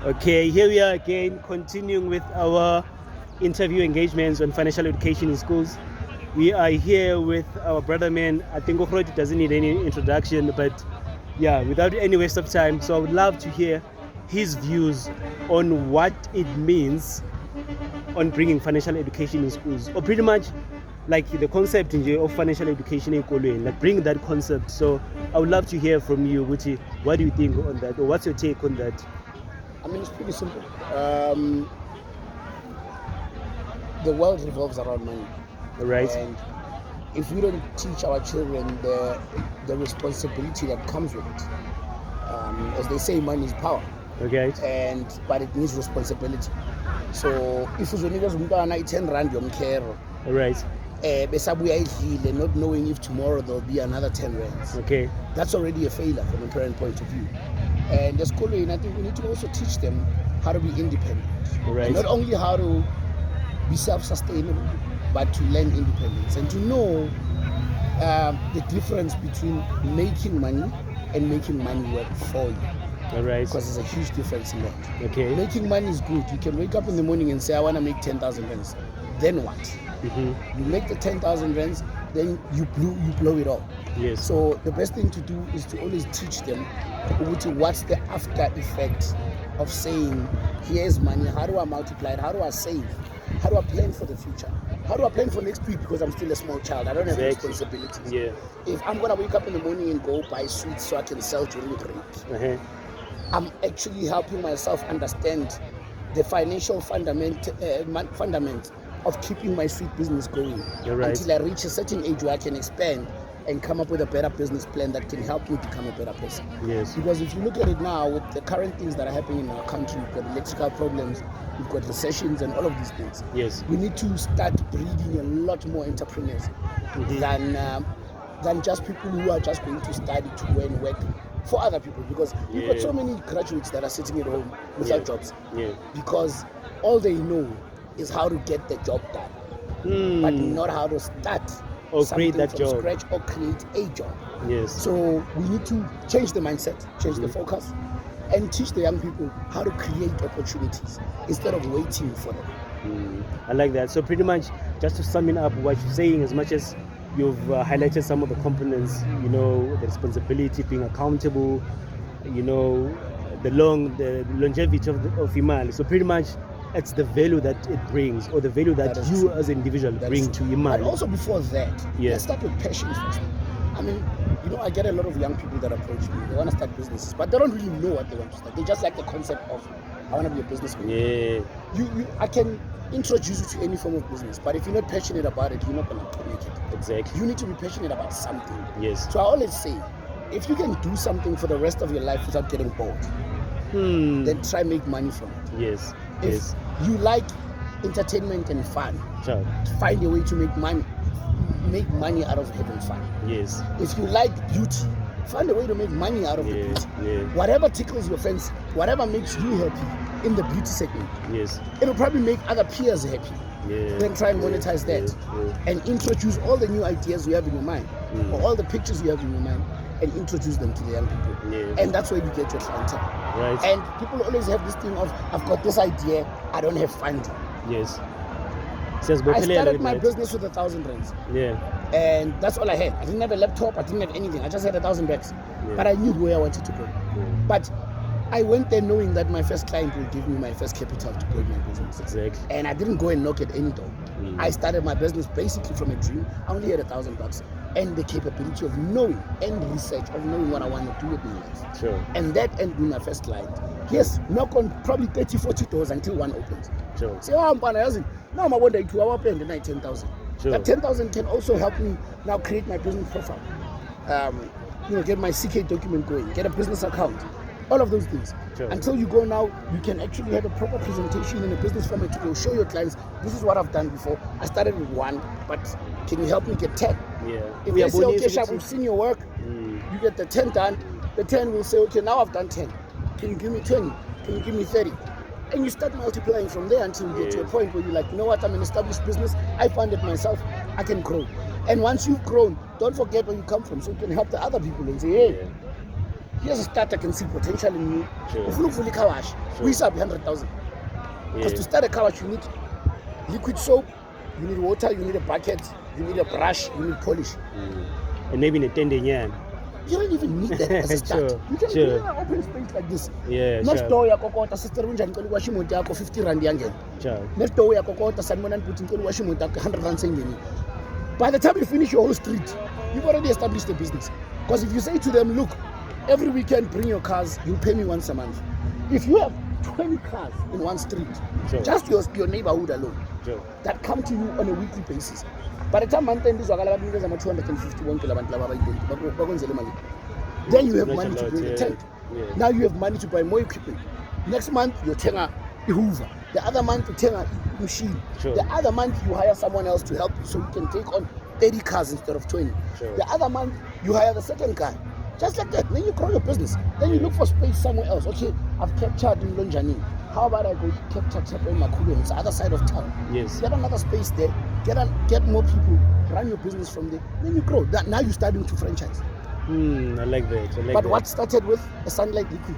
Okay, here we are again, continuing with our interview engagements on financial education in schools. We are here with our brother man. I think Okhroj doesn't need any introduction, but yeah, without any waste of time. So I would love to hear his views on what it means on bringing financial education in schools, or pretty much like the concept of financial education in Kolwen, like bring that concept. So I would love to hear from you, Guti. What do you think on that, or what's your take on that? I mean, it's pretty simple. The world revolves around money, Right? and if we don't teach our children the responsibility that comes with it, as they say, money is power, Okay. but it needs responsibility. So if uzonikeza umntwana i-10 rand yomkhero, Right. besabuya idlile, not knowing if tomorrow there'll be another 10 rands, Okay. that's already a failure from a parent point of view. And as Kolweni, I think we need to also teach them how to be independent. Right. And not only how to be self-sustainable, but to learn independence and to know the difference between making money and making money work for you. All right. Because there's a huge difference in that. Okay. Making money is good. You can wake up in the morning and say, I want to make 10,000 rands. Then what? Mm-hmm. You make the 10,000 rands, then you blow it all. Yes. So the best thing to do is to always teach them what's the after effect of saying, here's money, how do I multiply it, how do I save, how do I plan for the future, how do I plan for next week, because I'm still a small child, I don't have responsibilities. Yeah. If I'm going to wake up in the morning and go buy sweets so I can sell during break, I'm actually helping myself understand the financial fundament of keeping my sweet business going. Right. Until I reach a certain age where I can expand and come up with a better business plan that can help me become a better person. Yes. Because if you look at it now, with the current things that are happening in our country, we've got electrical problems, we've got recessions and all of these things. Yes. We need to start breeding a lot more entrepreneurs than just people who are just going to study to go and work for other people, because we've got so many graduates that are sitting at home without jobs because all they know is how to get the job done, but not how to start or something create that from job, scratch or create a job. Yes. So we need to change the mindset, change the focus, and teach the young people how to create opportunities instead of waiting for them. I like that. So pretty much, just to sum it up, what you're saying, as much as you've highlighted some of the components, the responsibility, being accountable, the longevity of Imali. So pretty much, it's the value that it brings, or the value that you true. As an individual bring to Imali. But also before that, let's start with passion first. I mean, I get a lot of young people that approach me. They want to start businesses, but they don't really know what they want to start. They just like the concept of, I want to be a businessman. Yeah. I can introduce you to any form of business, but if you're not passionate about it, you're not going to make it. Exactly. You need to be passionate about something. Yes. So I always say, if you can do something for the rest of your life without getting bored, then try make money from it. Yes. If you like entertainment and fun, find a way to make money out of having fun. Yes. If you like beauty, find a way to make money out of the beauty. Yeah. Whatever tickles your fancy, whatever makes you happy in the beauty segment, yes, it'll probably make other peers happy. Then try and monetize that and introduce all the new ideas you have in your mind, or all the pictures you have in your mind, and introduce them to the young people. And that's where you get your clientele. Right. And people always have this thing of, I've got this idea, I don't have funding. Yes. I started my business with 1,000 rands. Yeah. And that's all I had. I didn't have a laptop, I didn't have anything. I just had 1,000 bucks. But I knew where I wanted to go. But I went there knowing that my first client will give me my first capital to build my business. Exactly. And I didn't go and knock at any door. I started my business basically from a dream. I only had 1,000 bucks and the capability of knowing and research of knowing what I want to do with my life. Sure. And that ended with my first client. Yes, knock on probably 30, 40 doors until one opens. Sure. Say, I'm now I'm wondering to our pen the night 10,000. Sure. That 10,000 can also help me now create my business profile. Get my CK document going, get a business account. All of those things. Sure. Until you go now, you can actually have a proper presentation in a business format to go show your clients, this is what I've done before. I started with 1, but can you help me get 10? Yeah. If they say, okay, Shab, we've seen your work, you get the 10 done. The 10 will say, okay, now I've done 10. Can you give me 20? Can you give me 30? And you start multiplying from there until you get to a point where you're like, you know what, I'm an established business. I fund it myself. I can grow. And once you've grown, don't forget where you come from, so you can help the other people and say, hey, here's a start, I can see potential in you. Sure. Ufuna ukuvula car wash, we sub 100,000. Because to start a car wash, you need liquid soap, you need water, you need a bucket, you need a brush, you need polish. And maybe in a tendon. You don't even need that as a start. Sure, You can sure. be in an open space like this. Yeah, Next sure. door ya kokota, sister unjani ngicela ukuwasha imoto yakho 50 rand yangena. Sure. Next door ya kokota, sanibonani bhuti ngicela ukuwasha imoto yakho 100 rand sengeni. By the time you finish your whole street, you've already established a business. Because if you say to them, look, every weekend bring your cars, you pay me once a month. If you have 20 cars in one street, Sure. just your neighborhood alone, Sure. that come to you on a weekly basis. By the time month end is 250 bonke labantu laba abayibheki bakwenzele imali. Then you have Not money a to lot, build a yeah. tent. Yeah. Now you have money to buy more equipment. Next month you tenga a Hoover. The other month you tenga a machine. Sure. The other month you hire someone else to help you so you can take on 30 cars instead of 20. Sure. The other month you hire the second guy. Just like that. Then you grow your business. Then you look for space somewhere else. Okay, I've captured in Lonjani. How about I go capture Chapo in Makulu? It's the other side of town. Yes. Get another space there. Get more people. Run your business from there. Then you grow. Now you're starting to franchise. I like that. But what started with a sunlight liquid?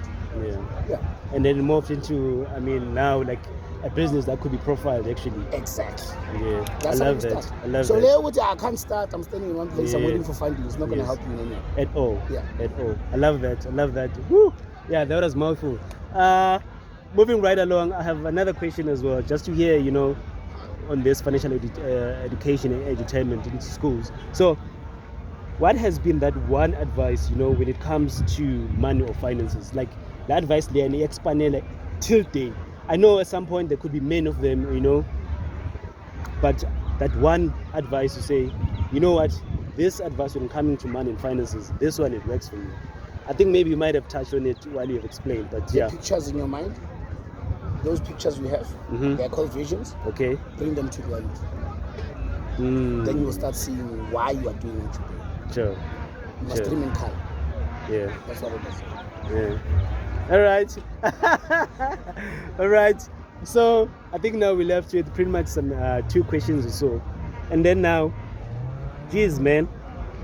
Yeah. And then morphed into, now like a business that could be profiled actually. Exactly. Yeah. That's I how love you that. start. I love so that. I can't start. I'm standing in one place. I'm Yeah. waiting for funding. It's not going to Yes. help you in any way. At all. Yeah. At all. I love that. Woo! Yeah, that was mouthful. Moving right along, I have another question as well, just to hear, on this financial education and edutainment in schools. So, what has been that one advice, when it comes to money or finances? Like, the advice there, and expand till day. I know at some point there could be many of them, but that one advice to say, you know what, this advice when coming to money and finances, this one, it works for me. I think maybe you might have touched on it while you have explained, but The yeah. pictures in your mind, those pictures we have, they're called visions. Okay. Bring them to reality. Then you will start seeing why you are doing what you're doing. Sure. You must dream in color. Yeah. That's what it is. Yeah. All right. So I think now we're left with pretty much some 2 questions or so. And then now, geez, man.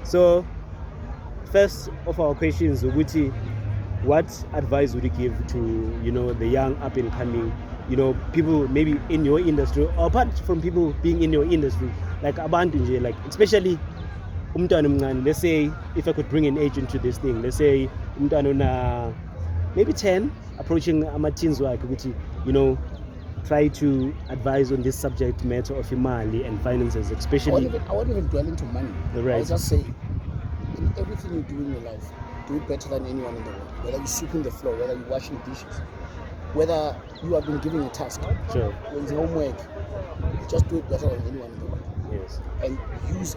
So first of our questions, Uguti, what advice would you give to, the young up and coming, people maybe in your industry, or apart from people being in your industry, like abantu nje, like especially umntwana omncane, let's say if I could bring an age into this thing, let's say umntwana ona maybe 10 approaching ama-teens wakhe ukuthi try to advise on this subject matter of imali and finances, especially I won't even dwell into money. Right. I will just say, in everything you do in your life, do it better than anyone in the world. Whether you're sweeping the floor, whether you're washing dishes, whether you have been given a task, Sure. when it's homework, just do it better than anyone in the world. Yes. And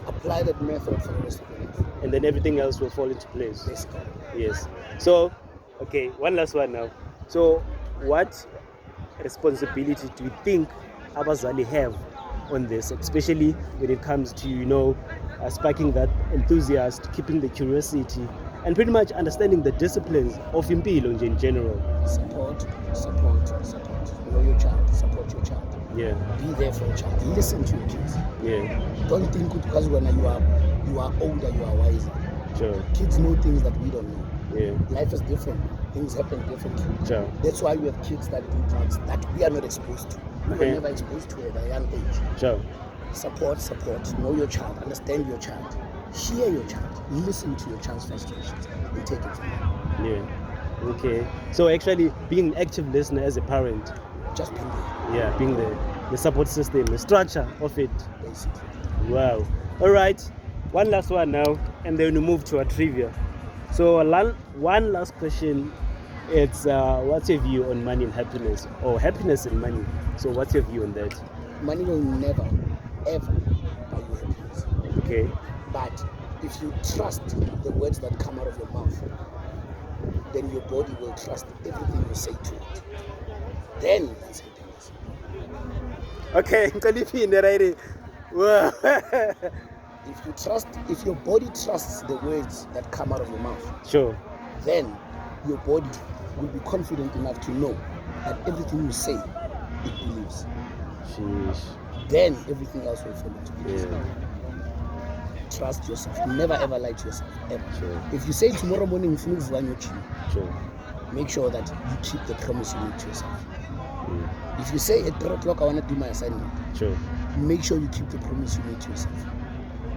apply that method for the rest of your life. And then everything else will fall into place. Basically. Yes. So, okay, one last one now. So, what responsibility do you think abazali have on this, especially when it comes to, sparking that enthusiasm, keeping the curiosity, and pretty much understanding the disciplines of impilo in general? Support. Know your child. Support your child. Yeah. Be there for your child. Listen to your kids. Yeah. Don't think because when you are older, you are wiser. Sure. Kids know things that we don't know. Yeah. Life is different. Things happen differently. Sure. That's why we have kids that do drugs that we are not exposed to. We Okay. were never exposed to it at a young age. Sure. Support. Know your child. Understand your child. Hear your child. Listen to your child's frustrations and take it from there. Yeah. Okay. So actually being an active listener as a parent. Just be there, Yeah, being the support system, the structure of it. basically. Wow. All right. One last one now, and then we move to a trivia. So one last question. It's what's your view on money and happiness, or happiness and money? So what's your view on that? Money will never, ever buy you happiness. Okay. But if you trust the words that come out of your mouth, then your body will trust everything you say to it. Then that's happiness. Okay. Right. Wow. If your body trusts the words that come out of your mouth, Sure. then your body will be confident enough to know that everything you say, it believes. Sheesh. Then everything else will fall into place. Yeah. trust yourself. Never ever lie to yourself, ever. Sure. If you say tomorrow morning, sure, Sure. make sure that you keep the promise you make to yourself. Mm. If you say at 3 o'clock, I want to do my assignment, Sure. make sure you keep the promise you make to yourself.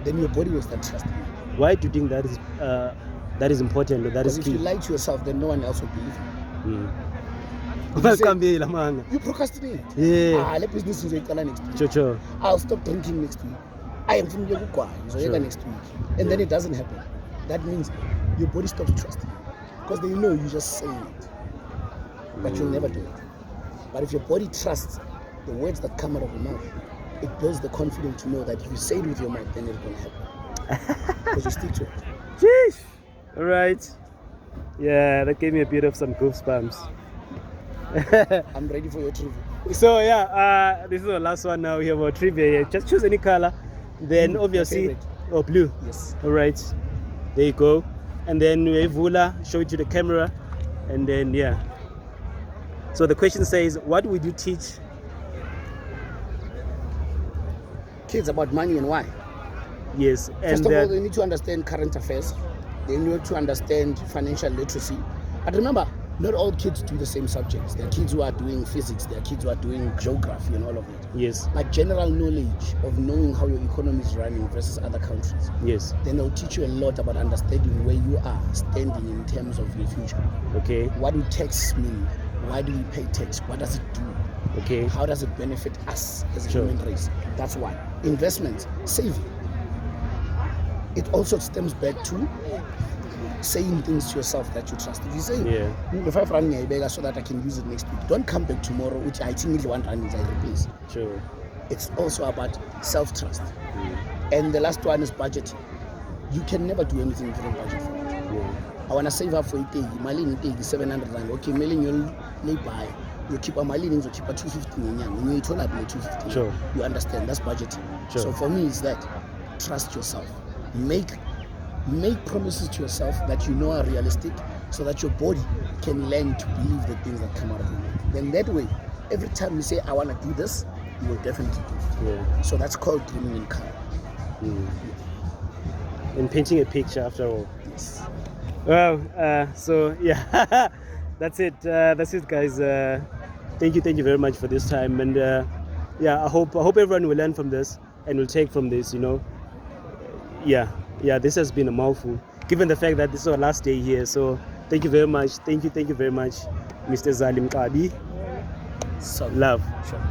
Then your body will start trusting you. Why do you think that is important or that is Because if key? you lie to yourself, then no one else will believe you. Mm. If you say- Ungazicambeli manga. You procrastinate. Yeah. Let business ngizoyiqala next week. Sure. I'll stop drinking next week. I am from Yogukwa, Sure. next week. And then it doesn't happen. That means your body stops trusting you. Because they know you just saying it. But you'll never do it. But if your body trusts the words that come out of your mouth, it builds the confidence to know that if you say it with your mouth, then it's going to happen. Because you stick to it. Sheesh. All right. Yeah, that gave me a bit of some goosebumps. I'm ready for your trivia. So yeah, this is the last one now. We have our trivia here. Just choose any color. Then Blue, obviously, my favorite. oh, blue. Yes. All right. There you go. And then we have Vula, show it to the camera. And then, yeah. So the question says, what would you teach? Kids about money and why? Yes. And First of all, they need to understand current affairs. They need to understand financial literacy. But remember, not all kids do the same subjects. There are kids who are doing physics. There are kids who are doing geography and all of that. yes. Like general knowledge of knowing how your economy is running versus other countries. Yes. Then they'll teach you a lot about understanding where you are standing in terms of your future. Okay. What do tax mean? Why do we pay tax? What does it do? Okay. How does it benefit us as a Sure. human race? That's why. Investment, saving. It also stems back to saying things to yourself that you trust. If you say, Yeah. the 5 rand ngiyayibeka so that I can use it next week, don't come back tomorrow with I think the 1 rand is I replace. Sure. It's also about self-trust. Mm. And the last one is budgeting. You can never do anything if you don't budget for it. Yeah. I want to save up for it. Mali in 700 rand. Okay, mailing you'll buy. You keep a mali you keep a 250 when you told 250. Sure. You understand that's budgeting. Sure. So for me, it's that trust yourself. Make promises to yourself that you know are realistic, so that your body can learn to believe the things that come out of your mouth. Then that way, every time you say I want to do this, you will definitely do it. Yeah. So that's called dreaming in color. Mm. And painting a picture after all. Yes. Well, so yeah, that's it. That's it, guys. Thank you very much for this time, and yeah, I hope everyone will learn from this and will take from this. You know, yeah, this has been a mouthful, given the fact that this is our last day here. So thank you very much. Thank you very much, Mr. Zalim Kabi. So Love. sure.